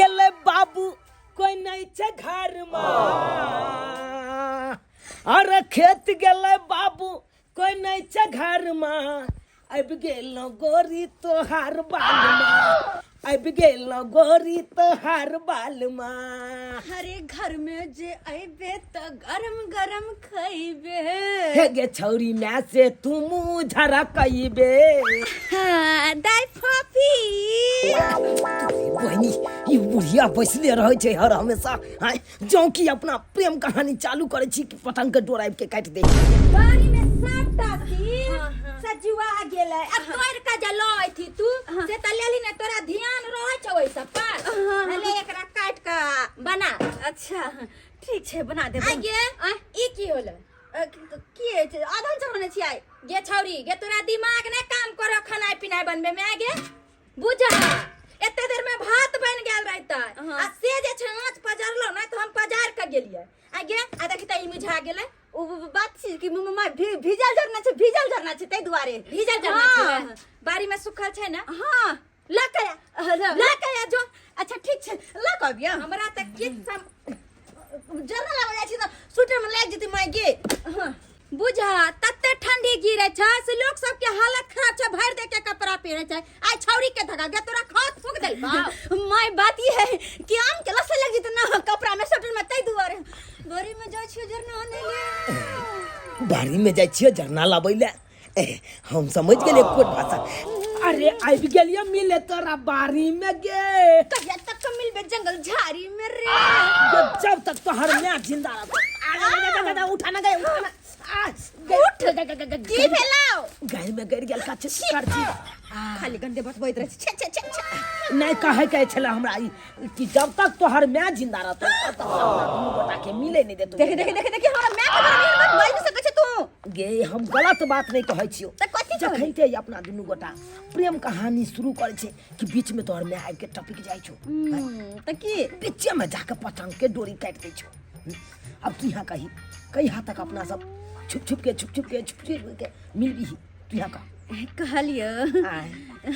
गेले बाबू कोई नहीं छे घर में अरे खेत गेले बाबू कोई नहीं छे घर में अब गेल गोरी तोहार बाल में अब गेल गोरी तोहार बाल में अरे घर में जे आइबे तो गरम गरम खाइबे हे गे छौरी में से तू मुँह झरा कइबे हाँ दाई फॉफी बहनी ये बुढ़िया बैसले रहे छे हर हमेशा हां जो कि अपना प्रेम कहानी चालू करे छी कि पतंग के डोर आबि के काट दे बारी में साटा थी सजुआ गेलै अब तोर का जलोय थी तू से त लेली ने तोरा ध्यान रहै छ ओइ सब पर हले एकरा काट के बना अच्छा ठीक छै बना दे आ गे ई की होले की है छै आधा जमाने छी आइ गे छौरी गे तोरा दिमाग ने काम करो खाना पीना बनबे में गे बुझा एते देर में भात बन गेल रहता आ से जे छै आँच पजरलो ना तो हम पजार के गेलिए आ गे आ देखि त ई मुझा गेलै ओ बात छी कि मम्मा भीजल झरना छै तै दुआरे भीजल झरना छै बारी में सुखल छै ना हां ला के जो अच्छा ठीक छै ला के अबिया हमरा त किछ जरना लग जाइ छै त सूटर में लाग जेतै माय गे बुझा तत्ते ठंडी गिरे छै से लोग सब के हालत खराब छै भर दे के कपड़ा पहिरे छै आइ छौरी के धगा गे तोरा खात फूक देल बा माय बात ये है कि आम के लसे लग जेतै ना कपड़ा में सूटर में तै दुआरे बारी में जाइ छियै जरना आने ले बारी में जाइ छियै जरना लाबै ले हम समझ गेलिए कोट भाषा अरे आबि गेलिए मिले तोरा बारी में गे कहिया तक मिलबे जंगल झाड़ी में रे जब तक तो हर में जिंदा रहता उठाना गए उठाना उठ की भेलाओ गाय में गिर गेल का करती खाली गंदे बतबैत रहे छे छे छे छे नहीं कहे छला हमरा कि जब तक तोहर मैं जिंदा रहतो तब तक दुनू गोटा के मिले नहीं देतो देख हमरा मैं के बारे में बात नहीं सकै छै तू गे हम गलत बात नहीं कहै छियो त कथि जखन ते अपना दुनू गोटा प्रेम कहानी शुरू करे छै कि बीच में तोहर मैं आबि के टपिक जाइ छो त की बीच में जाके पतंग के डोरी काट दै छो अब तू यहाँ कही हाथ तक अपना सब छुप छुप के मिल भी तू यहाँ का कहलियो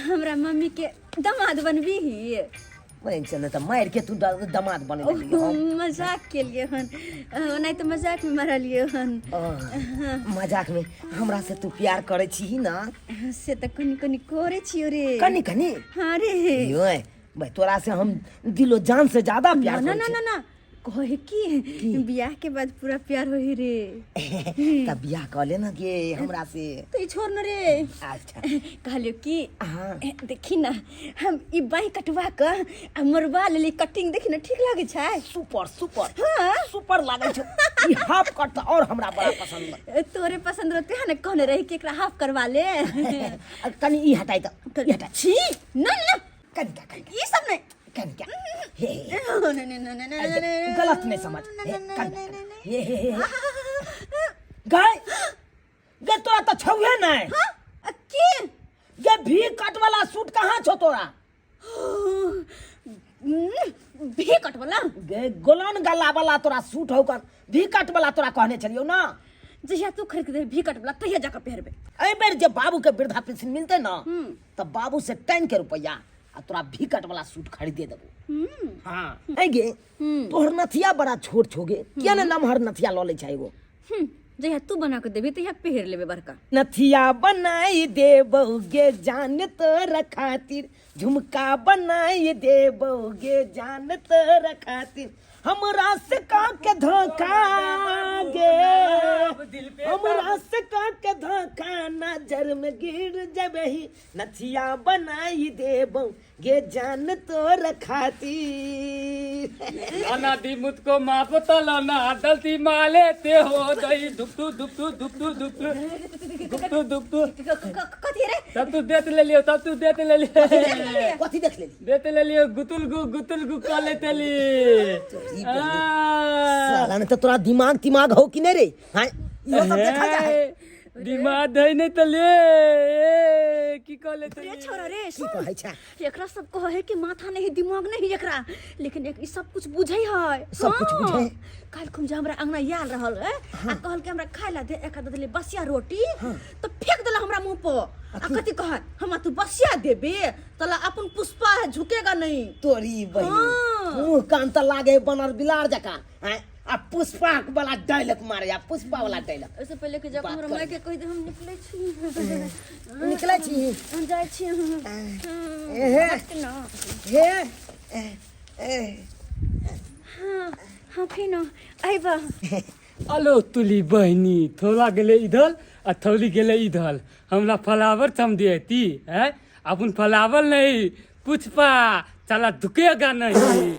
हमरा मम्मी के दामाद बनबी ही वही चल त मार के तू दामाद बने लियो मजाक के लिए हन नहीं तो मजाक में मारलियो हन मजाक में हमरा से तू प्यार करे छी ना से त कनी करे छियो रे कनी हां रे यो भाई तोरा से हम दिलो जान से ज्यादा प्यार ना ना ना ना कहे कि बियाह के बाद पूरा प्यार होई रे तब बियाह कर ले ना गे हमरा से तो ई छोड़ न रे अच्छा कहलियो कि हां देखी ना हम ई बाई कटवा के आ मरवा लेली कटिंग देखी ना ठीक लागे छै सुपर हां सुपर लागे छै ई हाफ कट और हमरा बड़ा पसंद तोरे पसंद रहते है ना कहने रही कि एकरा हाफ करवा ले कनी ई हटाई त ई हटा छी ना ना कनी ई सब नहीं क्या नहीं गलत नहीं समझ गाय गे तोरा तो छौहे नहीं की गे भी कट वाला सूट कहाँ छो तोरा भी कट वाला गे गोलन गला वाला तोरा सूट हो कर भी कट वाला तोरा कहने चलियो ना जहिया तू खरीद दे भी कट वाला तहिया जाकर पहनबे ए बेर जब बाबू के वृद्धा पेंशन मिलते ना तब बाबू से 10 के रुपया आ तोरा भी कट वाला सूट खरीदे देबो हां ए गे तोहर नथिया बड़ा छोट छोगे किया ना नमहर नथिया ल ले छै एगो जहिया तू बना के देबे तहिया पहर लेबे बड़का नथिया बनाई देबोगे जान तोरा खातिर झुमका बनाई देबोगे जान तोरा खातिर हमरा से का के धोखा गे हमरा से का के धोखा नजर में गिर जबही नथिया बनाई देबो गे जान तोरा खातिर अना दी मुझको माफ तलना दलती माले ते हो दई दुक्तू कथि रे तब तू देत ले लियो कथि देख लेली देत ले लियो गुतुल गु काले तेली साला ने तो तोरा दिमाग हो कि नहीं रे हां इहो सब देखा जाए दिमाग है नहीं तो ले की कहले तो रे छोरा रे की कहै छै एकरा सब कहे कि माथा नहीं दिमाग नहीं एकरा लेकिन एक ई सब कुछ बुझै है सब कुछ बुझै काल खुम जे हमरा अंगना याल रहल है आ कहल के हमरा खाय ला दे एक दे बसिया रोटी तो फेंक देला हमरा मुंह पर आ कथि कहत हम तू बसिया देबे तला अपन पुष्पा है झुकेगा नहीं तोरी बहिनी मुंह कान त लागे बनर बिलार जका हैं आ पुष्पा वाला डायलॉग मारे आ पुष्पा वाला डायलॉग उससे पहले कि जब हमरा माय के कहि दे हम निकलै छी निकलै छी हम जाइ छी हे हे हाँ फिर आइबा अलो तुली बहनी थोड़ा गेले इधर आ थोड़ी गेले इधर हमरा फ्लावर थम देती है अपन फ्लावर नहीं पुष्पा चला धुकेगा नहीं।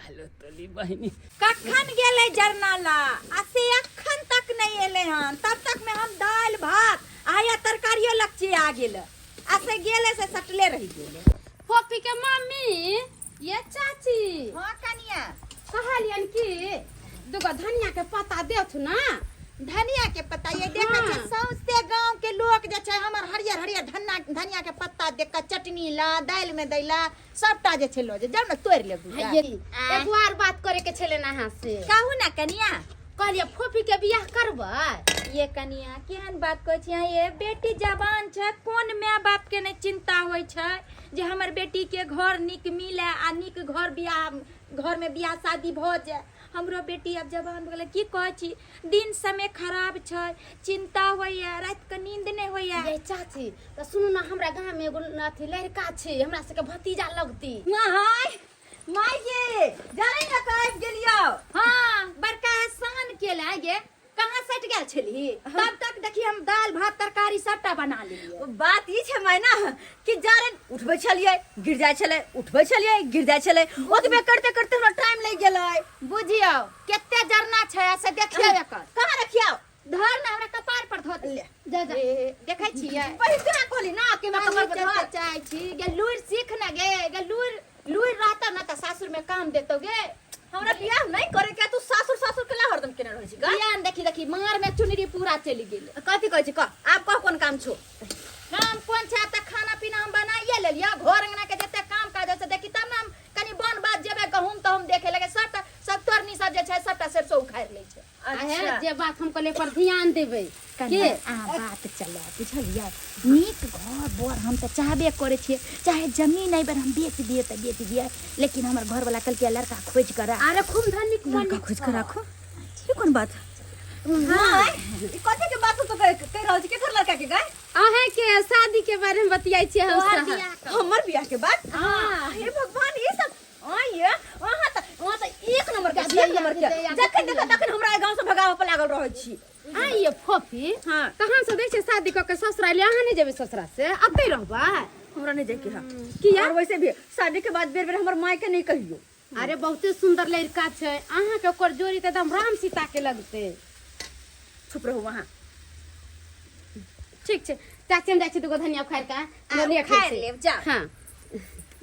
अलो तुली बहनी कखन गेलै जरनाला आ से अखन तक नहीं एले हन तब तक में हम दाल भात आया तरकारियो लक्ष्य आ गेल आ से गेले से सटले रही गेले। पप्पी के मम्मी ये चाची हां कनिया कहलियन कि दुगो धनिया के पत्ता देथु ना धनिया के पत्ता ये देखै छै सौंसे गांव के लोग जे छै हमर हरियर हरियर धनिया के पत्ता देख के चटनी ला दाल में दैला सबटा जे छै लो जे जाउ न तोड़ लेबू एक बार बात करे के छले ना हां से कहू ना कनिया कहलिए फोफी के बियाह करबै ये कनिया केहन बात कहै छियै ये बेटी जवान छै कोन माय बाप के नै चिंता होय छै जे हमर बेटी के घर निक मिले आ निक घर में बियाह शादी भ जाए। हमरो बेटी अब जवान भले की कहै छी दिन समय खराब छै चिंता होइया रात के नींद नै होइया। ये चाची त सुनु ना हमरा गांव में एगो अथी लड़का छै हमरा से के भतीजा लगती हाय माय ये जानै ना आबि गेलियो हां बड़का एहसान केला गे कहां सट गेल छली तब तक देखी हम दाल भात तरकारी सबटा बना लेलिए। बात ई छै मैना कि जारन उठबै छलिए गिर जाय छले उठबै छलिए गिर जाय छले ओतबे करते करते हमरा टाइम लागि गेलै बुझियो केते जरना छै से देखियो एकर कहां रखियो धर ना हमरा कपार पर धो ले जा जा देखै छियै पहिने कहली ना कि मैं कमर पर धर चाहै छी गे लूर सीख ना गे लूर रहता ना त सासुर में काम देतो गे हमरा बियाह नहीं करे के तू सासुर के ला हरदम केना रहै छी बियाह देखी मार में चुनरी पूरा चली गेल कथि कहै छी क आब कह कोन काम छो काम कोन छै त खाना पीना हम बनाइए लेलिया घर अंगना के जते काम काज से देखी तब ना हम कनी बन बात जेबे गहुम त हम देखे लगे सब तोरनी सब जे छै सबटा सरसो उखाड़ लै छै। अच्छा जे बात हम कहले पर ध्यान देबै के बात चले बुझलिया नीक घर बोर हम त चाहबे करे छिए चाहे जमीन आई बार हम बेच दिए लेकिन हमर घर वाला कल के लड़का खोज कर अरे खूब धनिक लड़का खोज कर राखो ये कौन बात हां ई कथि के बात तो कह रहल छी केकर लड़का के गाय अहे के शादी के बारे में बतियाई छी हम हमर बियाह के बात हां हे भगवान ये सब ये वहां त एक नंबर के जखन तखन हमरा गांव से भगाव पर लागल रहै छी। ये फोफी हां कहां से दै छै शादी क के ससुराल यहाँ नहीं जेबे ससुरा से अतै रहबा हमरा नहीं जाय के हां कि यार वैसे भी शादी के बाद बेर हमर माय के नहीं कहियो। अरे बहुते सुंदर लड़का छै अहाँ के ओकर जोड़ी त एकदम राम सीता के लगते चुप रहो वहां ठीक छै चाची हम जाइ छी दुगो धनिया खाइ का ले खाइ लेब जा हां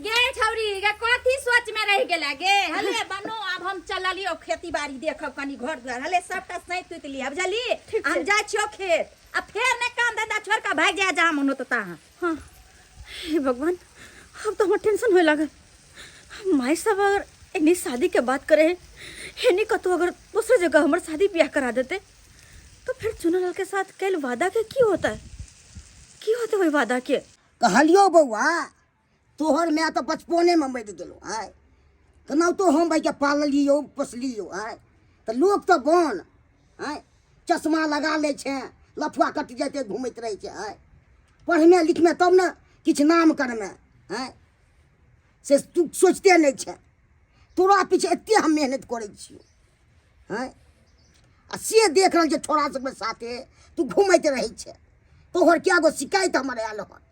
गे छौरी गे कथी सोच में रह गेला गे हले बनो अब हम चललियो खेती बाड़ी देखब कनी घर द्वार हले सबटा सैत तुत लिया बुझली हम जा छियो खेत आ फेर ने काम धंधा छोड़ के भाग जा जहां मन होता तहां। हां हे भगवान अब तो हमर टेंशन होय लागल माय सब अगर इन्हीं शादी के बात करे हेनी कतो अगर दूसरे जगह हमर शादी ब्याह करा देते तो फिर चुनलाल के साथ कल वादा के की होता वही वादा के कहलियो बउआ तोहर मैं तो बचपने में मर गेलो आय केना तो हम भाई के पाललियो पोसलियो आय तो लोग तो बन आय चश्मा लगा ले छे लफुआ कट जाते घूमत रहे छे आय पढ़ने लिखने तब न किछ नाम करमे आय से तू सोचते नहीं छे तोरा पीछे एते हम मेहनत करे छियो आय आ से देख रहल छे छोरा सब के साथे तू घूमत रहे छे तोहर क्या गो शिकायत हमर आयल हन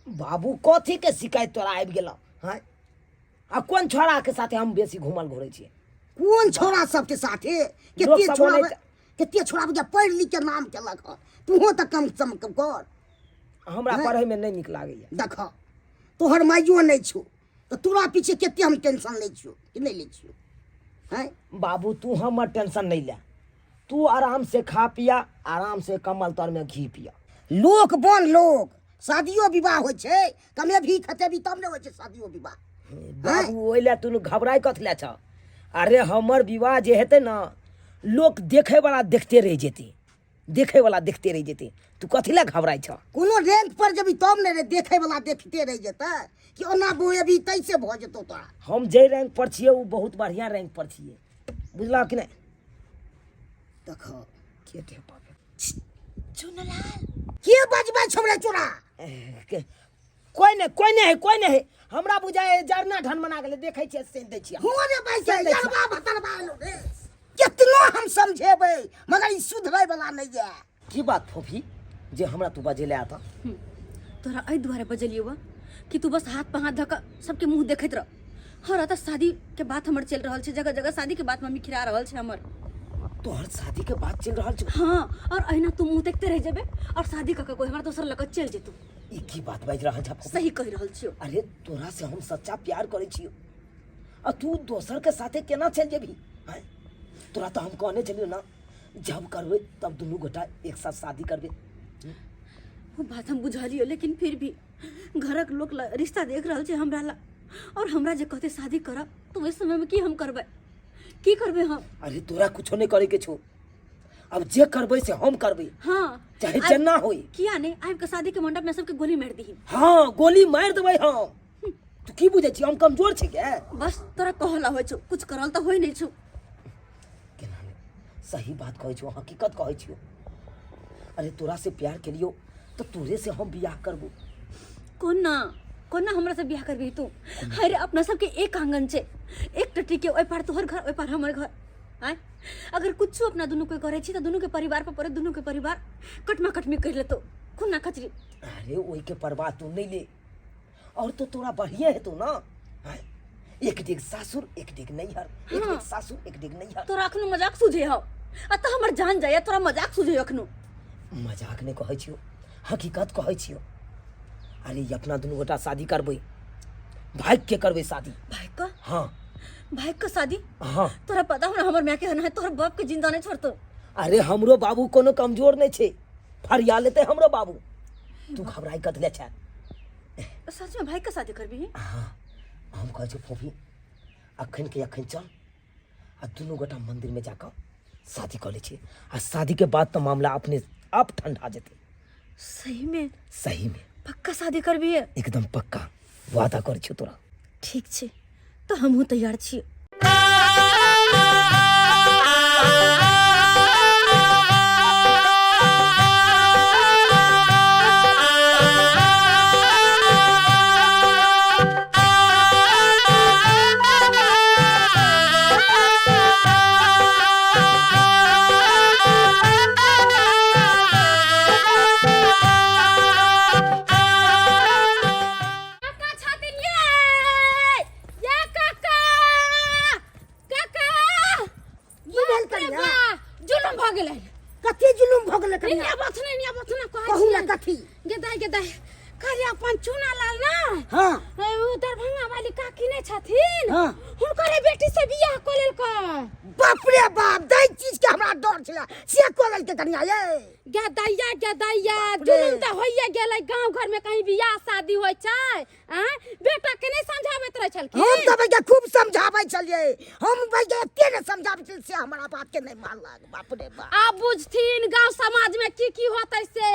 बाबू कथी के शिकायत तोरा आबि गेल हैं आ कोन छोरा के साथे हम बेसी घुमल घुरै छियै कौन छोरा सबके साथे केते छोरा के पढ़ लिख के नाम केलक हन तूहो त कम सम कर हमरा पढ़ै में नहीं निक लागैया देख तोहर माइयो नहीं छौ तो तोरा पीछे केते हम टेंशन ले छियो कि नहीं ले छियो हैं बाबू तू हमर टेंशन नहीं ले तू आराम से खा पिया आराम से कमल तर में घी पिया लोक बन लोग शादियो विवाह हो छे कमे भी खते भी तब ने हो छे शादियो विवाह बाबू ओइले तू घबराई कथले छ अरे हमर विवाह जे हेते ना लोग देखे वाला देखते रह जेते देखे वाला देखते रह जेते। तू कथी ला घबराई छ? कोनो रैंक पर जब तब ने रे देखे वाला देखते रह जेता कि ओना बो अभी तैसे भ जेतो तोरा। हम जे रैंक पर छिए उ बहुत बढ़िया रैंक पर छिए, बुझला कि नहीं? देखो के दे पाबे चुनलाल के बजबै छौरे चोरा। कोई नहीं है हमरा बुझाए जरना ढन बना गेले देखे छिए से दै छिए। हो रे भाई से यरबा बतरबा लो रे। कितना हम समझेबै मगर ई सुधरै वाला नहीं है। की बात फोफी जे हमरा तू बजेले आता? तोरा एहि दुआरे बजलियो बा कि तू बस हाथ पे हाथ धक सबके मुंह देखैत रह। हर त शादी के बात हमर चल रहल छै, जगह जगह शादी के बात मम्मी खिरा रहल छै हमर। तोहर शादी के बात चल रहल छ? हाँ, और अहिना तू मुंह देखते रह जेबे और शादी क के कोई हमरा दोसर लग चल जेतू। ई की बात बाज रहल छ? सही कहि रहल छियो। अरे तोरा से हम सच्चा प्यार करे छियो आ तू दोसर के साथे केना चल जेबी? हैं तोरा तो हम कहने चलियो ना जब करबे तब दुनू गोटा एक साथ शादी करबे। वो बात हम बुझलियो, लेकिन फिर भी घरक लोग रिश्ता देख रहल छै हमरा ला, और हमरा जे कहते शादी करब तो ओइ समय में की हम करबै, की करबै हम? अरे तोरा कुछो नहीं करे के छो, अब जे करबे से हम करबे। हाँ, चाहे जन्ना होई। किया ने आइब के शादी के मंडप में सबके गोली मार दीही। हाँ गोली मार देबै हम। तू की बुझे छी हम कमजोर छी के? बस तोरा कहला होइ छौ, कुछ करल त होई नहीं छौ। केना ने सही बात कहै छो, हकीकत कहै छियो। अरे तोरा से प्यार के लियो तो तोरे से हम बियाह करबो। कोन ना हमरा से बियाह करबी तू? अरे अपना सबके एक आंगन छै, एक टट्टी के ओइ पार तोहर घर ओइ पार हमर घर। आय अगर कुछ अपना दुनू के करे छी त दुनू के परिवार पर पड़े, दुनू के परिवार कटमा कटमी कर लेतो खुन्ना खचरी। अरे ओई के परवाह तू नहीं ले, और तो तोरा बढ़िया है तो ना। हैं? एक डिग सासुर एक डिग नैहर, एक डिग सासुर एक डिग नैहर। तोरा अखनो मजाक सुझे हो, अत हमर जान जाय तोरा मजाक सुझे अखनो। मजाक नहीं कहै छियो, हकीकत कहै छियो। अरे ये अपना दुनू गोटा शादी करबै, भाग के करबै शादी। भाई का? हाँ भाई का शादी? हाँ। तोरा पता हो ना हमर माय के है, तोहर बाप के जिंदा नहीं छोड़तो। अरे हमरो बाबू कोनो कमजोर नहीं छे, फरिया लेते हमरो बाबू। तू घबराई कत ले छ? सच में भाई का शादी करबी? हाँ हम कहै छी फोफी अखन के अखन चल आ दुनू गोटा मंदिर में जाकर शादी कर ले छी, आ शादी के बाद तो मामला अपने आप ठंडा जेते। सही में? सही में पक्का शादी करबी? एकदम पक्का वादा कर छी तोरा। ठीक छे तो हमहू तैयार छी। कथी जुलुम भ गेलै कनिया? निया बथना कहू ना कथी? गेदाय कार्य अपन चुना लाल ना। हाँ उ दरभंगा वाली काकी ने छथिन, हाँ। हुनकर बेटी से बियाह क लेलकै। बाप रे बाप, दै चीज के हमरा डर छला से कोलल के कनिया ये। गेदैया रे। जुलुम त होइए गेलै, गांव घर में कहीं बियाह शादी होय छै, बेटा के नहीं समझाबैत रह छलखिन। हम तो भैया खूब समझाबै छलिए, हम भैया एते ने समझाबै छलिए से हमरा बात के नहीं मान लाग। बाप रे बाप, आप बुझथिन गांव समाज में की होतै से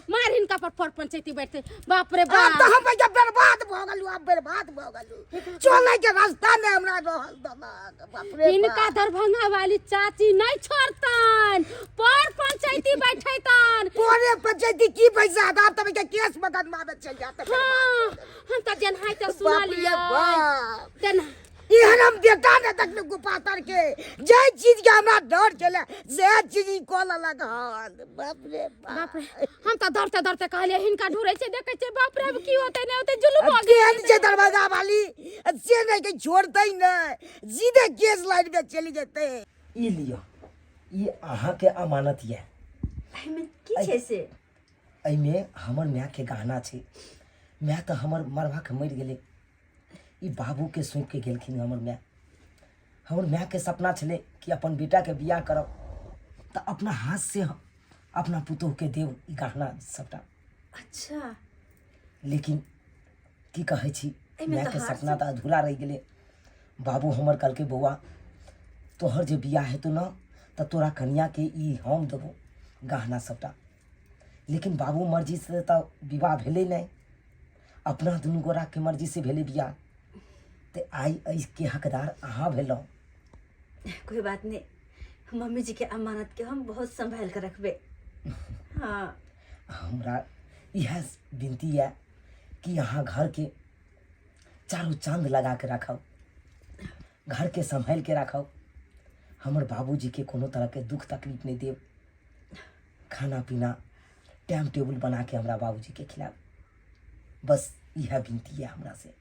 मार हिनका पर पंचायती बैठते। बाप रे अब बाप, तो हम भैया बर्बाद भ गेलु, अब बर्बाद भ गेलु। चले के रास्ता में हमरा रहल दमाग। बाप रे हिनका बाप, दरभंगा वाली चाची नहीं छोड़तन, पर पंचायती बैठैतन। पोरे पंचायती की पैसा आधा तब के केस मुकदमा में चल जाते। हाँ, हम त जनहाई त सुना बाप रे लिया बाप, तेना। इहन हम बेटा ने तक गुपातर के जे चीज के हमरा डर छले से चीज कोल लग हाल। बाप रे बाप बाप, रे, हम त डरते डरते कहलिए हिनका ढूरे छै, देखे छै बाप रे की होतै नहीं होतै, जुलुम हो केहन गेल। छै दरवाजा वाली से नहीं के छोड़तै नहीं, सीधे केस लाइन में चली जेतै। ई लियो, ई अहाँ के अमानत ये। में की छै से? एहिमे हमर माय के गहना छै। माय तो हमर मरवा के मर गेलै, ई बाबू के सौंप के गेलखिन हमर माय। हमर माय के सपना छलै कि अपन बेटा के बियाह करब तो अपना हाथ से अपना पुतोह के देव ई गहना सबटा। अच्छा, लेकिन की कहै छी, एहिमे माय तऽ के हार सपना तो अधूरा रह गेलै। बाबू हमर कहलकै बौआ तोहर जे बियाह हेतौ ना तो तोरा कन्या के ई हम देबो, गहना सबटा, लेकिन बाबू मर्जी से तो विवाह भेले नहीं, अपना दुनू गोरा के मर्जी से भेले बियाह। तो आई इसके हकदार अहाँ भेलौ। कोई बात नहीं, मम्मी जी के अमानत के हम बहुत संभाल कर रखबे। हाँ हमरा यह विनती है कि यहाँ घर के चारों चांद लगा के रखो, घर के संभाल के रखो, हमर बाबूजी के कोनो तरह के दुख तकलीफ नहीं देव, खाना पीना टाइम टेबल बना के हमरा बाबूजी के खिलाओ, बस यह विनती है हमरा से।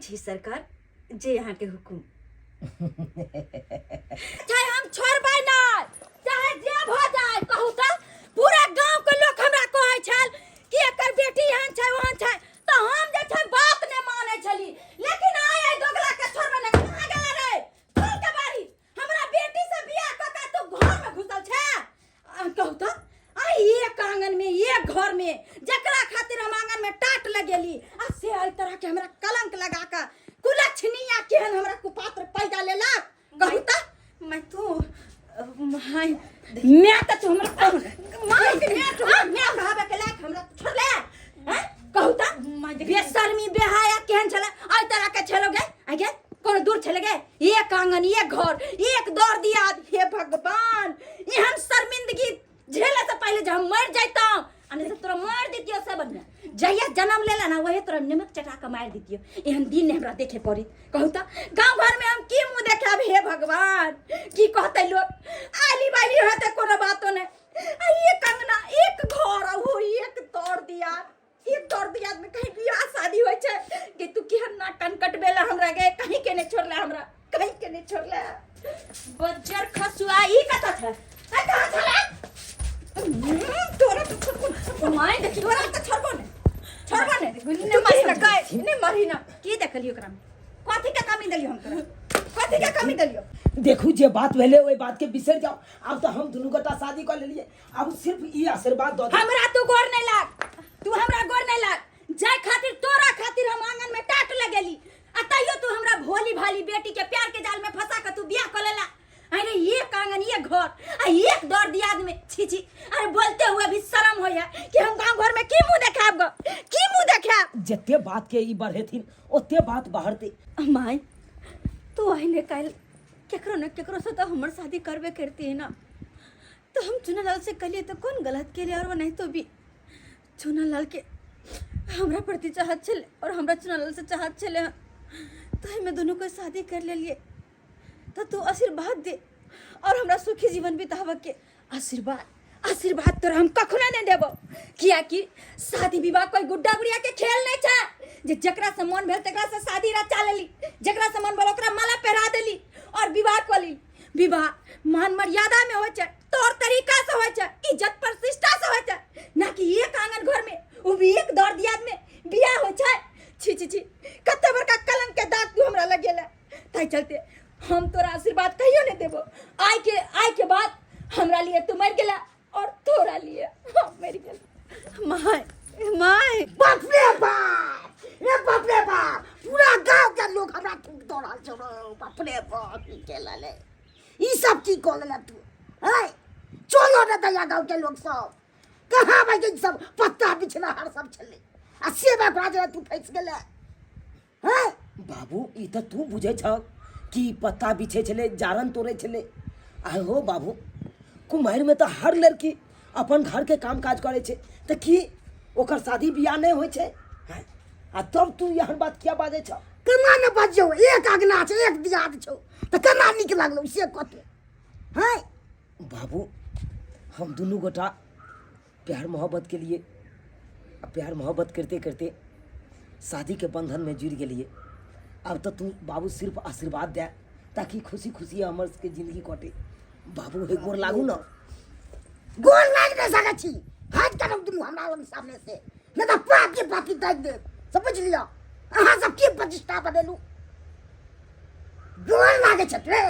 जी सरकार, जे यहाँ के हुकुम। चाहे हम छोड़बै ना, चाहे जे भ जाए, कहू त पूरा गांव के लोग हमरा कहै छल कि एकर बेटी एहन छै ओहन छै, तो हम जे छै बात ने माने छली, लेकिन आय दोगला के छोड़बै ना। कहां गेला रे खोल के बारी, हमरा बेटी से बियाह क के तू घर में घुसल छै। कहू त आई एक आंगन में एक घर में जकरा खातिर हम आंगन में टाट लगेली, आ से एहि तरह के हमरा कलंक लगा के कुलछनिया केहन हमरा कुपात्र पैदा लेला। कहू त मैं तो मैं तो हमरा मैं भावे के लायक हमरा छोड़ले हैं। कहू त बेशर्मी बेहाया केहन छले, एहि तरह के छलोगे आगे कोनो दूर चले गए, एक आंगन एक घर एक दौर दिया। हे भगवान, एहन शर्मिंदगी झेले से पहले जब हम मर जाता, अने से तोरा मार देतियो सब ने, जहिया जन्म लेला ना वही तोरा नमक चटा के मार देतियो। एहन दिन ने हमरा देखे पड़ी। कहू त गांव घर में हम की मुंह देखाब। हे भगवान, की कहते लोग, आली बाली होते कोनो बातो ने, एक अंगना एक घर हो एक दौर दिया, एक दौर दिया में कहीं बियाह शादी होय छै कि तू केहन ना कनकट बेला हमरा गए, कहीं के ने छोड़ला, हमरा कहीं के ने छोड़ला। बज्जर खसुआ ई कता छै, आ कहां छला तोरा तो माय देखी, तोरा तो छोड़बो ने गुन्ने मारी ना कहे ने मारी ना। की देखलियो ओकरा में कथि के कमी देलियो हम तोरा, कथि के कमी देलियो। देखू जे बात भेले ओई बात के बिसर जाओ। अब तो हम दुनू गोटा शादी कर लेलिए, अब सिर्फ ई आशीर्वाद दो। हमरा तू गोर नहीं लाग, तू हमरा गोर नहीं लाग। जाय खातिर तोरा खातिर हम आंगन में टाट लगेली, आ तइयो तू हमरा भोली भाली बेटी के प्यार के जाल में फंसा के तू बियाह कर लेला। अरे एक आंगन एक घर आ एक दौर दियाद में, छी छी। अरे बोलते हुए भी शर्म होया कि हम गांव घर में की मुंह देखाब गो, की मुंह देखाब। जते बात के ई बढ़ेथिन ओते बात बाहरते। माय तू आइने काल केकरो न केकरो से तो हमर शादी करबे करती है ना, तो हम चुनालाल से कहलिए तो कौन गलत के लिए, और वो नहीं तो भी चुनालाल के हमरा प्रति चाहत छले और हमरा चुनालाल से चाहत छले, तो हमें दोनों को शादी कर ले लिए। तो तू आशीर्वाद दे और हमरा सुखी जीवन बितावे के आशीर्वाद तोरा हम कखनो नहीं देबो, किया कि शादी विवाह कोई गुड्डा गुड़िया के खेल नहीं छै जे जकरा से मन भेल तकरा से शादी रचा लेली, जकरा से मन भेल ओकरा माला पहरा देली और विवाह कली। विवाह मान मर्यादा में होय छै, तौर तरीका से होय छै, इज्जत प्रतिष्ठा से होय छै, ना कि एक आंगन घर में वो भी एक दौर दियाद में बियाह होय छै। छी छी छी, कते बड़का कलंक के दाग तू हमरा लगेला। ताई चलते हम तोरा आशीर्वाद कहियो नहीं देबो। आय के बाद हमरा लिए तू मर गेला और तोरा लिए हम मर गेल। माय बाप रे बाप, ए बाप रे बाप, पूरा गांव के लोग हमरा थूक दौड़ल छोड़ो। बाप रे बाप, ई केला ले ई सब की कोलला तू, है चलो न दया गांव के लोग सब कहां भाई के सब पत्ता बिछना हर सब चले, आ सेवा राजा तू फंस गेले। हैं बाबू ई तो तू बुझे छ कि पत्ता बिछे छले, जारन तोड़े छले। आय हो बाबू, कुमार में तो हर लड़की अपन घर के काम काज करे छे, तो की ओकर शादी बियाह नहीं होय छे हैं? आ तब तू यहन बात क्या बाजे छ? केना न बजो, एक अगना छै एक दियाद छौ, त केना निक लागलो से कते। हैं बाबू, हम दोनों गोटा प्यार मोहब्बत के लिए, प्यार मोहब्बत करते करते शादी के बंधन में जुड़ गेलिए। अब तो तू बाबू सिर्फ आशीर्वाद दे ताकि खुशी खुशी हमर के जिंदगी कटे। बाबू हे गोर लागू ना। गोर लाग न सकै छी, हाथ करो तुम हमरा लग सामने से, न त पाकी दाग दे। समझ लिया, अहाँ सब की प्रतिष्ठा बनेलू। गोर लागे छ रे,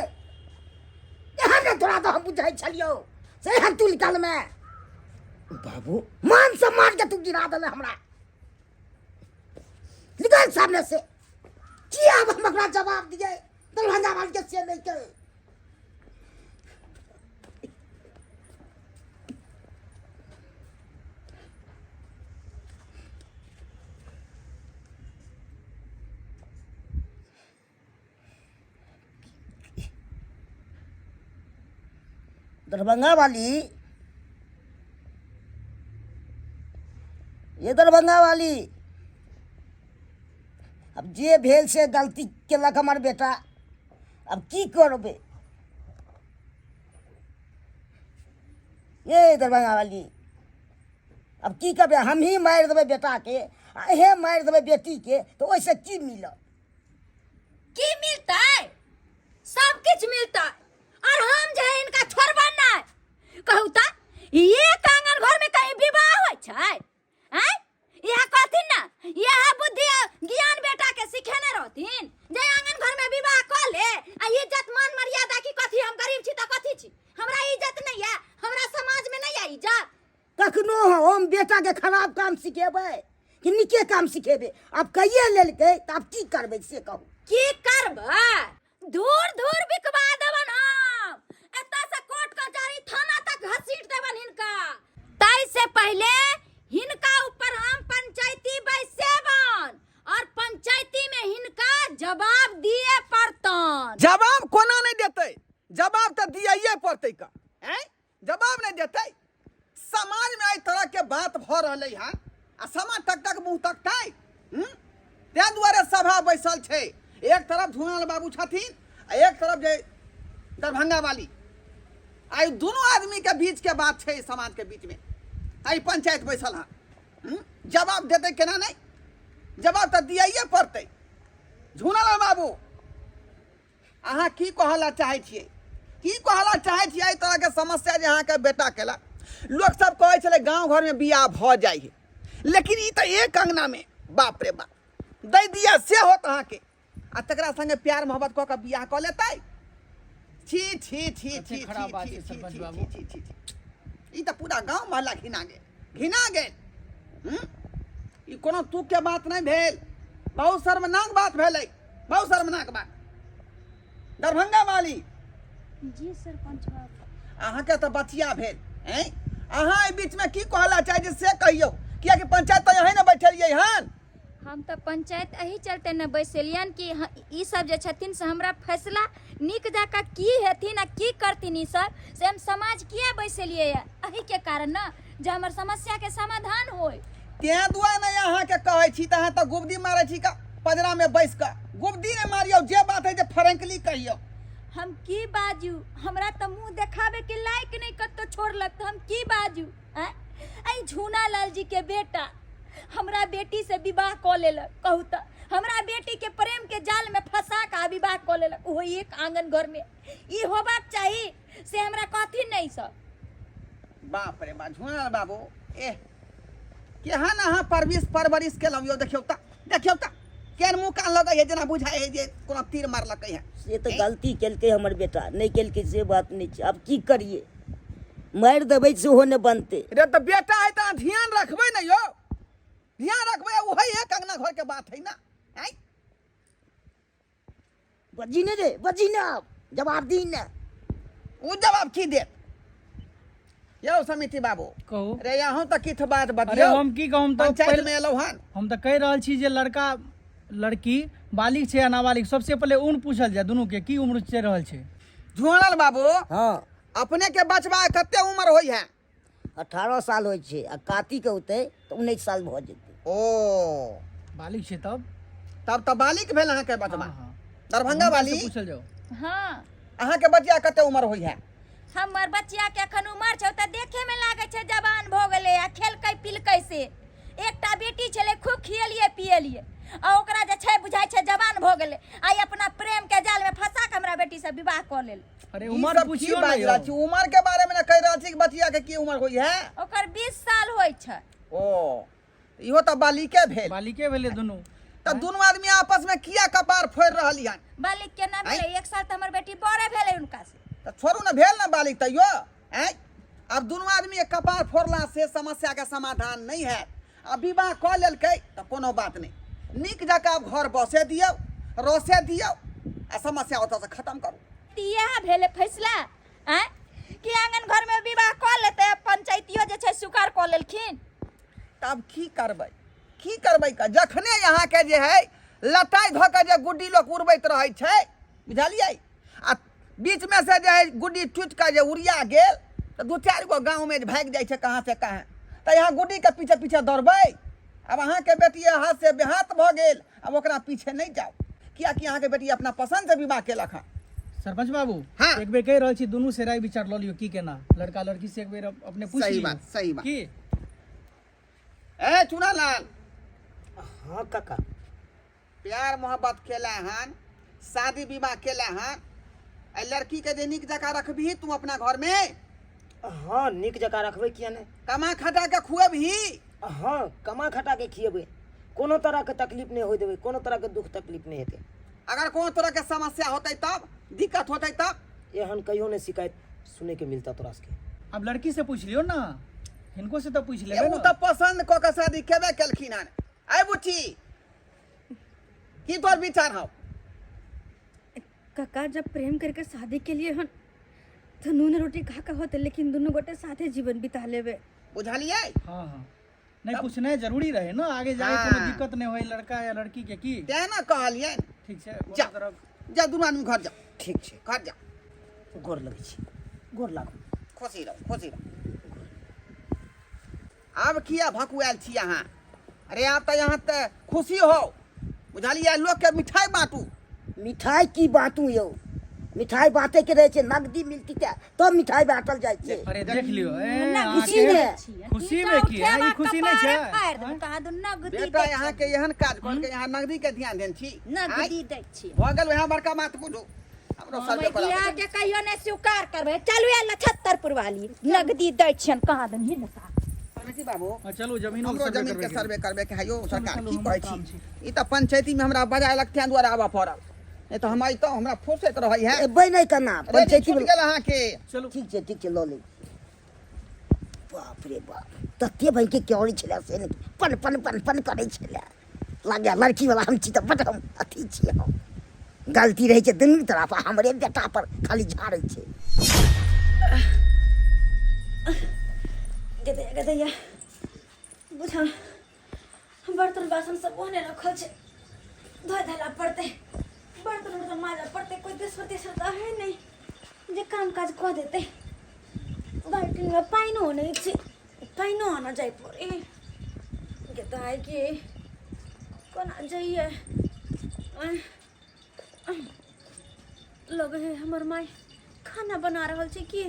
यहाँ ने तोरा तो हम बुझाई छलियो से हम तू निकाल में। बाबू मान सम्मान के तू गिरा देले हमरा, निकल सामने से। किया अब हम अपना जवाब दिए, दरवाजा वाल के से नहीं के। दरभंगा वाली, ये दरभंगा वाली, अब जे भेल से गलती केलक हमार बेटा, अब की करबे। ये दरभंगा वाली, अब की करबे, हम ही मारि देबै बेटा के, हे मारि देबै बेटी के, तो ओइसे की मिलत? की मिलतै? सब किछ मिलतै, और हम जे है इनका छोड़बा नहीं। कहू त एक आंगन घर में कहीं विवाह होय छै? हैं? यह कहथिन ना, यह बुद्धि ज्ञान बेटा के सिखेने रहथिन जे आंगन घर में विवाह क ले, आ इज्जत मान मर्यादा की कथी, हम गरीब छी त कथी छी, हमरा इज्जत नहीं है, हमरा समाज में नहीं है इज्जत। कखनो हम बेटा के खराब काम सिखेबै कि नीके काम सिखेबै? अब कहिए लेलकै तऽ आब की करबै से कहू। की करबै? दूर दूर बिकवा देबन हम, एतऽ से कोर्ट कचहरी थाना तक घसीट देबन हिनका। तै से पहले हिनका ऊपर हम पंचायती बैसेबन, और पंचायती में हिनका जवाब दिए पड़तन। जवाब कोना नहीं देते? जवाब तो दिए पड़ते का, हैं? जवाब नहीं देते। समाज में एहि तरह के बात भ रहले हैं, आ समाज तक तक मुंह तकतै। तै दुआरे सभा बैसल छै, एक तरफ धुआंलाल बाबू छथिन, आ एक तरफ जे दरभंगा वाली। आई दोनों आदमी के बीच के बात छै, समाज के बीच में आई पंचायत बैसल है। जवाब देते केना नहीं? जवाब तो दिए पड़ते। झुनालाल बाबू, अहाँ की कहला चाहे छियै? की कहला चाहे छियै एहि तरह के समस्या जे अहाँ के बेटा केला? लोग सब कहै छलै गांव घर में बियाह भ जाइ है, लेकिन ई तो एक अंगना में बाप रे बाप दै दिया से होत अहाँ के, आ तकरा संगे प्यार मोहब्बत कऽ के बियाह कऽ लेतै। छी छी छी छी खराब बात है सरपंच बाबू। ई तो पूरा गांव मोहल्ला घिना गेल। ई कोनो तुक के बात नहीं भेल, बहुत शर्मनाक बात भेलै, बहुत शर्मनाक बात। दरभंगा वाली जी सरपंच बाबू, अहाँ के तो बचिया भेल हैं? अहाँ एहि बीच में की कहला चाहे से कहियो, किया कि पंचायत तो यही न बैठलियै हन। हम तो पंचायत एही चलते न बैसलियन कि ई सब जे छथिन से हमरा फैसला नीक जका की हेथिन आ की करथिन ई सब से हम समाज किया बैसलियै एही के कारण न जे हमर समस्या के समाधान होय। तें दुआरे नहीं अहाँ के कहै छी, त अहाँ तो गुबदी मारै छी का पजरा में बैस का। गुबदी ने मारियो, जे बात है जे फ्रैंकली कहियो। हम की बाजू, हमरा तो मुंह देखावे के लायक नहीं कतो छोड़लक, तो हम की बाजू? आई झूनालाल जी के बेटा हमरा बेटी से विवाह क लेलक, कहू त हमरा बेटी के प्रेम के जाल में फंसा के विवाह क लेलक, ओहो एक आंगन घर में। ई होबाक चाहिए से हमरा कथी नहीं सब। बाप रे बा झुनालाल बाबू, एह केहन अहाँ परवरिश केलहुँ यो? देखियौ त केहन मुँह कान लगै है, जेना बुझाइ है जे कोनो तीर मारलकै है। से तो गलती केलकै हमर बेटा, नहीं केलकै से बात नहीं छै। अब की करिए, मारि देबै सेहो नहि बनतै। रे तो बेटा है तो ध्यान रखबै न यो, ध्यान रखबै। वही एक अंगना घर के बात है ना। बजी ने रे, बजी ना, जवाब दी ना। वो जवाब की देत? यौ समिति बाबू कहू। रे यहाँ तक किछ बात अरे बतियौ। हम की कहूँ, तो पंचायत में एलौ हन, हम तो कह रहल छी जे लड़का लड़की बालिग छै या नाबालिग, सबसे पहले उम्र पूछल जाय दुनू के की उम्र चल रहल छै। झुनालाल बाबू हाँ, अपने के बचबा कते उम्र होई है? 18 साल होइ छै, आ कातिक होतै तऽ 19 साल भऽ जेतै। ओ बालिग छै तब तब तो बालिक भेल अहाँ के बचबा। हाँ, हाँ। दरभंगा वाली पूछल जाओ। हाँ, अहाँ के बचिया कते उम्र होई है? हमर बच्चिया के अखन उमर छै त देखे में लागे छै जवान भ गेलै, आ खेलकै पिलकै से। एकटा बेटी छलै, खूब खियलिए पियलिए, आ ओकरा जे छै बुझाइ छै जवान भ गेलै, आई अपना प्रेम के जाल में फंसा के हमरा बेटी से विवाह क लेल। अरे ई उम्र सब पूछियो की ना बात यो। रहल छी? उम्र के बारे में न कह रहल छी कि बचिया के की उम्र होई है? ओकर 20 साल होय छै। ओ इहो तो बालिके भेल। बालिके भेले दुनू। तो दोनों आदमी आपस में किया कपार फोड़ रहली हन? बालिक के ना भेलै, 1 साल त हमर बेटी बड़े भेलै उनका से। तो छोड़ू न, भेल न बालिक तैयो। अब दोनों आदमी के कपार फोड़ला से समस्या का समाधान नहीं है। अब विवाह क लेलकै तो कोनो बात नहीं, नीक जका घर बसे दियो, रोसे दियो, आ समस्या ओतऽ से खत्म करू। इएह भेलै फैसला कि आंगन घर में विवाह क लेतै, पंचायतियो जे छै स्वीकार क लेलखिन। तब की करबै का? जखने यहाँ के जे है लटाई धऽ के जे गुड्डी लोग उड़बैत रहै छै, बुझलियै, आ बीच में से जे गुड्डी टूट के जे उड़िया गेल तो 2-4 गो गाँव में भाग जाए छे कहाँ से कहाँ। तो यहाँ गुड्डी के पीछे पीछे दौड़बै। अब अहाँ के बेटी हाथ से बेहाथ भ गेल, अब ओकरा पीछे नहीं जाओ, किया कि अहाँ के बेटी अपना पसंद से विवाह केलक हँ। सरपंच बाबू हाँ। एक बेर कह रहल छी दुनू से राय विचार ल लियो की केना, लड़का लड़की से एक बेर अपने पूछ सही लियो। बात, सही बात। की ए चूनालाल, हाँ काका। प्यार मोहब्बत केला हन, शादी विवाह केला हन, ए लड़की के जे नीक जगह रखबी तू अपना घर में, हाँ निक जगह रखबै किया नहीं। कमा खटा के खुएबही। हाँ कमा खटा के खिएबै, कोनो तरह के तकलीफ नहीं हो देबै, कोनो तरह के दुख तकलीफ नहीं हेतै। अगर कोनो तरह के समस्या होते तब, दिक्कत होते तब, एहन कहियो नहीं शिकायत सुने के मिलता तोरा से। अब लड़की से पूछ लियो ना, इनको से तो पूछ ये लेबे उ ना। तो पसंद क के शादी केबे केलखिन हन। आई बुच्ची की तोर विचार हौ? काका जब प्रेम करके शादी के लिए हन तो नून रोटी खा के होते, लेकिन दोनों गोटे साथे जीवन बिता लेबे। बुझलिए? हाँ हाँ नहीं पूछना जरूरी रहे ना, आगे जाए हाँ। कोनो दिक्कत नहीं होई लड़का या लड़की के की। ते ना कहलिए। ठीक छै जा। कोनो तरह जा दुनू आदमी घर जा, ठीक छै, घर जा, गोर लगै छी, गोर लागू। खुशी रहो, खुशी रहो। अब किया भकुआल छी अहाँ? अरे आप तो यहाँ ते खुशी हो, बुझलिए? लोग के मिठाई बांटू। मिठाई की बातू यो, मिठाई बांटे के रहे छे, नगदी मिलती क्या तो मिठाई बांटल जाए छे। अरे देख लियो ए खुशी में खुशी में की है, ई खुशी नहीं छै। बेटा यहाँ के एहन काज कर के यहाँ नगदी के ध्यान देन छी। नगदी दै छी। हो गेल वहाँ बड़का बात बुझू। हमरो सर्वे करा। भैया के कहियो ने स्वीकार करबे। चलू या 76 वाली नगदी दै छियन, कहाँ दन ही ना। बेटी बाबू, हाँ, चलो जमीन हमरो जमीन के सर्वे करबे के हयो सरकार की कहै छी। ई त पंचायती में हमरा बजाय लगते द्वारा आबा पड़ल, नहीं तो हम आई तो हमरा फुर्सत रहै है। एबै नहीं करना पंचायती में। गेल अहाँ के। चलो ठीक छै लो ले। बाप रे बाप, तते भाई के क्योरी छले से नहीं पन पन पन पन करे छले। लागे लड़की वाला हम छी त बट हम अथी छी, हम गलती रहे छे दुनू तरफ, हमरे बेटा पर खाली झाड़ै छे। गदैया बुझा बर्तन बासन सब ओने रखल छे, धोए धला पड़ते, बर्तन उर्तन माजा पड़ते। कोई देशर तेसर तो है नहीं जे काम काज कह देते। बाल्टी में पाइनो नहीं छे, पाइनो आना जाए पड़े। गदाई के कोना जाइए। लगे है हमर माई खाना बना रहल छे की।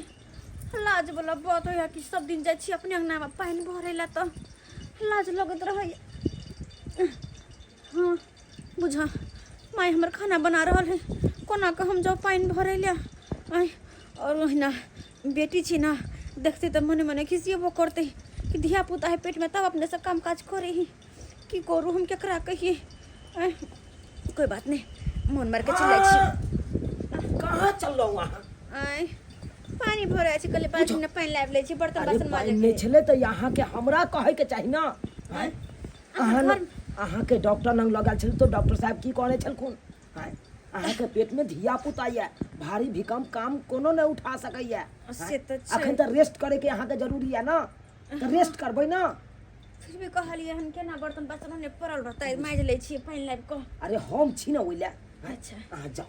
लाज वाला बात है कि सब दिन जाए छी अपने अंगना में पानी भरे ला तो लाज लगत रहे। हाँ बुझा माई हमर खाना बना रहल है, कोना के हम जाओ पानी भरे ला। और वहीना बेटी छी ना, देखते तो मने मने खिसियबो करते कि धिया पुता है पेट में तब अपने से काम काज करे ही। की करू हम केकरा कहिए। कोई बात नहीं, मन मार के चल जाए छी। कहाँ चल रहा वहाँ? पानी भरे छी, कल पानी में पानी लाइब ले छी, बर्तन अरे बासन पानी माजे नहीं के। छले तो यहाँ के हमरा कहे के चाही ना। अहाँ के डॉक्टर नंग लगल छल तो डॉक्टर साहब की कहने छलखुन? अहाँ के पेट में धिया पुता या भारी भीकम काम कोनो नहीं उठा सकैया। से तो छै। अखन तो रेस्ट करे के यहाँ के जरूरी है ना, तो रेस्ट करबै ना। फिर भी कहलिए हम केना बर्तन बासन ने पड़ल रहता माज ले छी पानी लाइब को। अरे हम छी ना ओइला। अच्छा अहाँ जाओ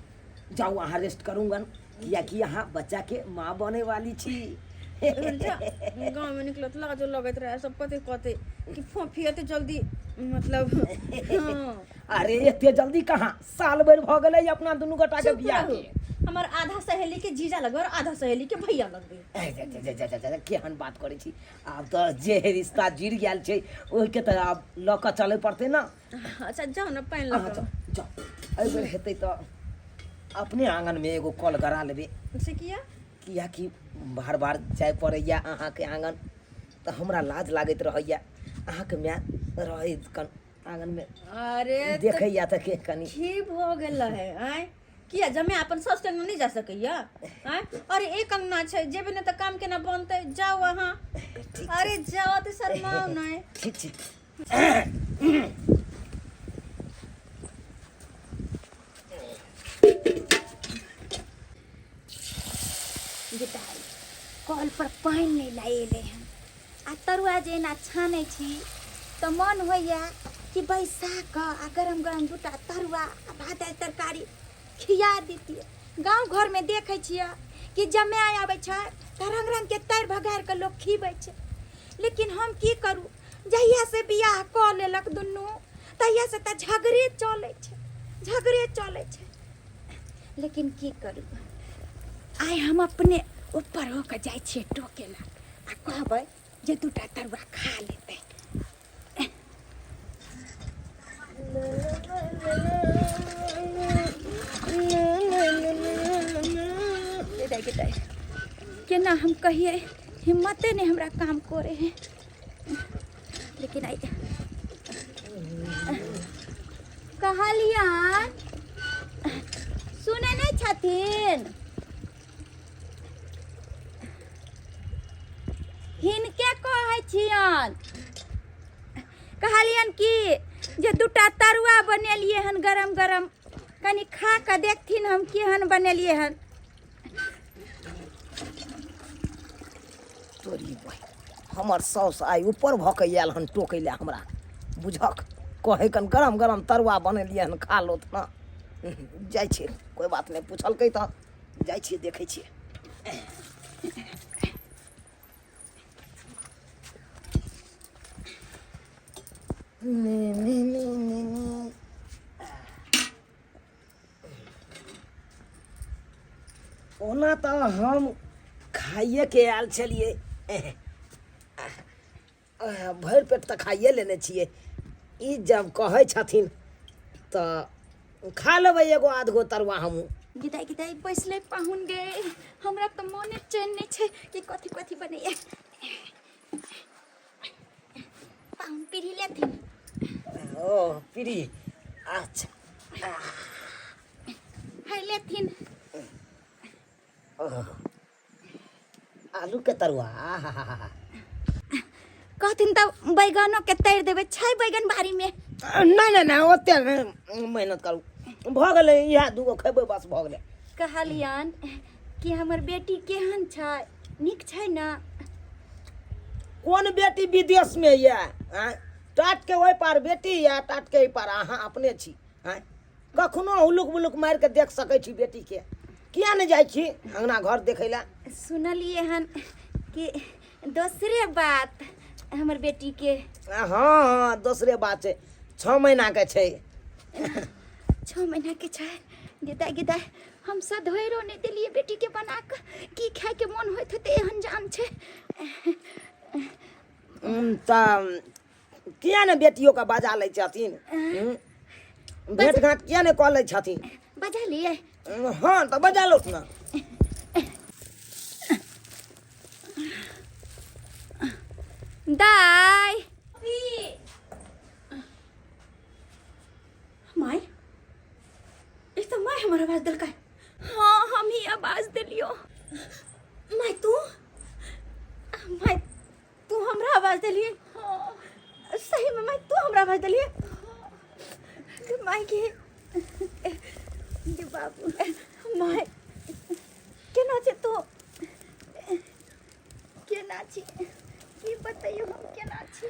जाओ, अहाँ रेस्ट करूँगा किया कि यहाँ बच्चा के माँ बने वाली छी। गाँव में निकलत लाजो लगत रहे सब कते कते कि फोफियते जल्दी मतलब। हाँ। अरे एते जल्दी कहाँ, साल भर भ गेलै अपना दुनू गोटा के बियाह के। हमर आधा सहेली के जीजा लगबे और आधा सहेली के भैया लगबे। केहन बात करै छी? आब तो जे रिश्ता जुड़ गेल छै ओहि के तो आब ल के चले पड़ते ना। अच्छा जाओ ना पानी अहाँ लगा। जाओ, एहि बेर हेतै तो अपने आंगन में एगो कल गड़ा लेबै। से किया कि बार बार जाय पड़ैया अहाँ के आंगन, तो हमरा लाज लागैत रहैया। अहाँ के माय रहै कन आंगन में अरे देखैया त के कनी की भ गेल है। आय किया जमे अपन सस के नहीं जा सकैया। आय अरे एक अंगना छै, जेबे न त काम केना बनतै। जाओ वहां, अरे जाओ त शर्माओ नहीं। ठीक ठीक। गिटाई कल पर पानी नहीं लाएले हैं आ तरुआ जेना छाने छी तो मन होइया कि बैसा क आ गरम गरम दूटा तरुआ आ भात आ तरकारी खिया देती। गांव घर में देखे छियै कि जमाय आबै छै त रंग रंग के तर भगार के लोग खीबै छै, लेकिन हम की करू, जहिया से बियाह क लेलक दुनू तहिया से त झगड़े चले छै। लेकिन की करू, आइ हम अपने ऊपर होकर जाइ छियै टोके ला आ कहबै जे दूटा तरुआ खा लेतै। केना हम कहिए, हिम्मते नहीं हमरा काम करे है, लेकिन आई कहलियन सुने नहीं छथिन, हिनके कहै छियन, कहलियन कि जे दूटा तरुआ बनेलिए हन गरम गरम, कनी खा के देखथिन हम केहन बनेलिए हन। तोरी भाई हमर साउस आइ ऊपर भऽ के आयल हन टोकै लए हमरा, बुझक कहे कन गरम गरम तरुआ बनेलिए हन खा लो ना। जाइ छियै, कोई बात नहीं, पूछलकै तऽ जाइ छियै देखै छियै। ओना तऽ हम खाइए के आयल छलिए, भरि पेट तऽ खाइए लेने छियै। ई जब कहै छथिन तऽ खा लेबै एगो आध गो तरुआ हमहूँ। गिदाई गिदाई बैसले पाहुन गे, हमरा तऽ मोने चैन नहीं छै कि कथी कथी बनैया। पाहुन पीढ़ी लेथिन। ओ पीरी, अच्छा है लेथिन। आलू के तरुआ कहथिन तऽ बैगनो के तैर देबै, छै बैगन बाड़ी में। नहीं ओते मेहनत करू, भऽ गेलै इएह दूगो खेबै बस भऽ गेलै। कहलियन कि हमर बेटी केहन छै, नीक छै ना? कोन बेटी विदेश में ये? टाट के ओहि पार बेटी या टाट के एहि पार अहाँ अपने छी। कखनो हुलुक बुलुक मारि के देख सकै छी बेटी के, किया नहीं जाइ छी अंगना घर देखै ला? सुनलिए हन कि दोसरे बात हमर बेटी के। हाँ दोसरे बात छै, 6 महीना के छै। 6 महीना के छै। गिदाई गिदाई हम सधैरो नहीं दिलिए बेटी के बना के, की खाए के मन होइत हेतै एहन जान छै। तऽ किया ने बेटियों का बजा लै छथिन, भेंट घाट किया ने कऽ लै छथिन? बजा लिए। हाँ तो बजा लो ना। दाई माय, इस तो माय हमारा आवाज दिल का है। हाँ हम ही आवाज दिलियो। माय तू हमरा आवाज दिलिए? हाँ सही में माय तू हमरा आवाज दिलिए? माय के बाबू माय केना छै तू? केना छी की बताइयो हम केना छी?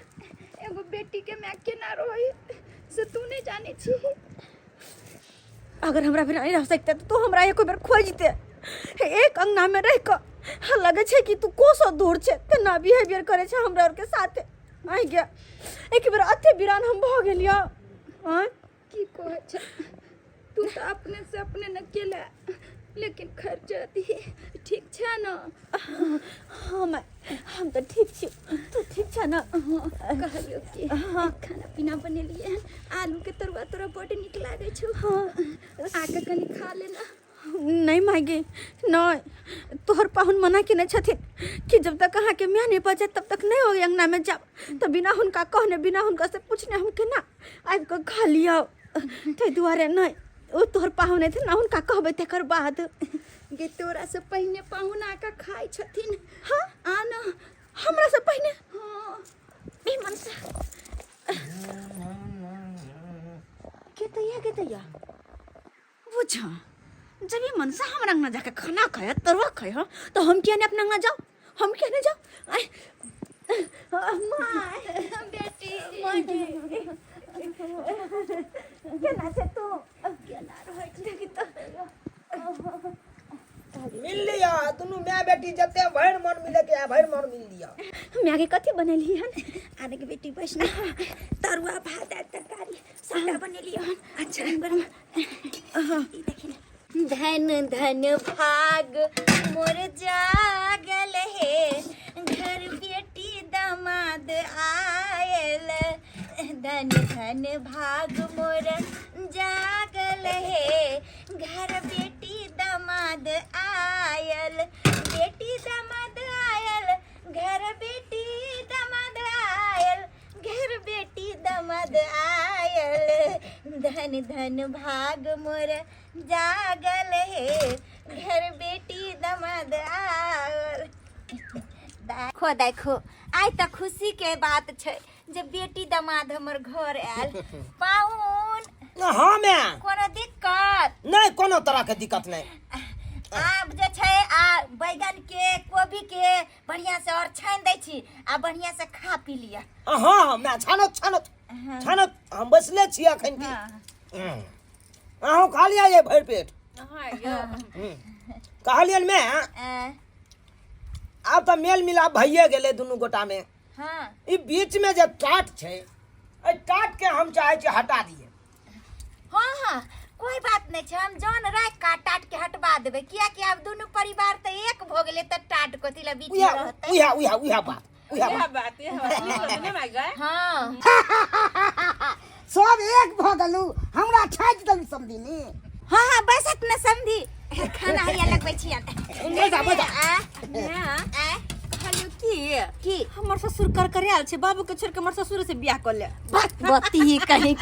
एगो बेटी के मैं केना रही से तू नहीं जाने छी। अगर हमरा बिना नहीं रह सकते तो तू हमरा एक बार खोजते। एक अंगना में रह के लगे छै कि तू कोसो दूर छै, केना बिहेवियर करे छै हमरा और के साथे। आइ गया एक बार अथे बिरान हम भ गेलियो। हां की कहै छै, तू तो अपने से अपने न केला, लेकिन खर्चा दी ठीक छै ना? हम तो ठीक छी, तू ठीक छै ना? कहलियो कि खाना पीना बनेलिए, आलू के तरुआ तोरा बड़ नीक लागे छौ। आके कनी खा लेना। नहीं मांगे नहीं, तोहर पाहुन मना केने छथिन कि जब तक अहाँ के म्याह नहीं बजे तब तक नहीं होगी अंगना में जाब। तो बिना हुनका कहने, बिना हुनका से पूछने हम केना आबि के खा लिया। ते दुआरे नहीं, ओ तोहर पाहुन थे ना, हुनका कहबै तकर बाद। गे तोरा से पहले पाहुन आके खाइ छथिन। हाँ आना हमरा से पहले। हाँ ई मन से के तैया बुझा, जब ये मन से हमरा अंगना जाके खाना खाया तरुआ खाया तो हम क्या ने अपना अंगना जाओ? हम क्या ने जाओ? माय बेटी केना से तू केना रहै छी? देखि त मिल लिया दुनू माय बेटी जते भर मन मिले के भर मन मिल लिया। हम आगे कथी बनैली हन आने के बेटी बैठना तरुआ भात तरकारी सादा बनैली हन। अच्छा गरम ई देखिन धन धन भाग मोर जागल है घर बेटी दामाद आयल। धन धन भाग मोर जागल है घर बेटी दामाद आयल। बेटी दामाद आयल घर बेटी दामाद आयल घर बेटी दामाद आयल। धन धन भाग मोर जागल है घर बेटी दामाद आयल। देखो देखो आइ त खुशी के बात छै जब बेटी दामाद हमर घर आयल। पाहुन हाँ मैं कोनो दिक्कत नहीं कोनो तरह के दिक्कत नहीं। आब जे छै आ बैगन के कोबी के बढ़िया से और छान दै छी आ बढ़िया से खा पी लिया। हाँ मैं छानत छानत छानत हम बसले छी अखन की। अहूँ खा लिया ये भर पेट। कहलियन मैं अब तो मेल मिलाप भइए गेले दुनू गोटा में। हाँ ई बीच में जे टाट छै ए टाट के हम चाहे छी हटा दिए। हाँ हाँ कोई बात नहीं छै हम जान राख का टाट के हटवा देबे किया कि अब दोनों परिवार त एक भ गेले त टाट कोथी ला बीच में रहतै। उहा बात हाँ सब एक भ गेलू हमरा छाटि देलू समझीनी। हाँ हाँ बस इतना समझी खाना हैया लगबै छी कहलियो की हमर ससुर कर आयल छै बाबू के छोड़ के हमर ससुर से बियाह कर ले। बात बती कहीं